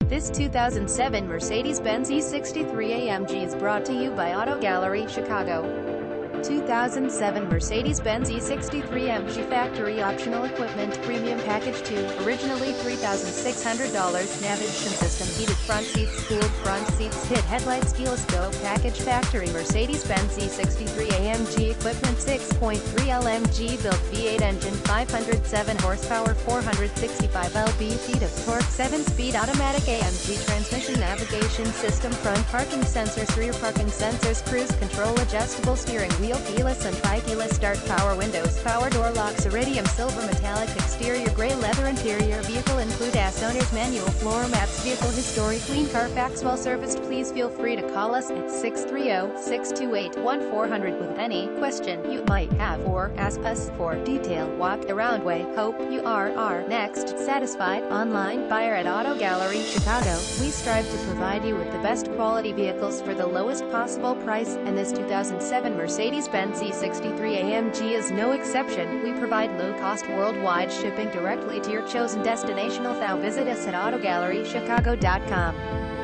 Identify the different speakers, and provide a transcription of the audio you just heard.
Speaker 1: This 2007 Mercedes-Benz E63 AMG is brought to you by Auto Gallery, Chicago. 2007 Mercedes-Benz E63 AMG Factory Optional Equipment Premium Package 2, originally $3,600, navigation system, heated front seats, cooled front seats, HID headlights, keyless go, package factory Mercedes-Benz E63 AMG Equipment 6.3 LMG built V8 engine, 507 horsepower, 465 lb-ft of torque, 7-speed automatic AMG transmission, navigation system, front parking sensors, rear parking sensors, cruise control, adjustable steering wheel, keyless and tri-keyless start, power windows, power door locks, iridium silver metallic exterior, gray leather interior. Vehicle include owner's manual, floor mats, vehicle history, clean Carfax, well serviced. Please feel free to call us at 630-628-1400 with any question you might have, or ask us for detail walk around way. Hope you are our next satisfied online buyer at Auto Gallery, Chicago. We strive to provide you with the best quality vehicles for the lowest possible price, and this 2007 Mercedes-Benz E63 AMG is no exception. We provide low-cost worldwide shipping directly to your chosen destination. Now visit us at AutoGalleryChicago.com.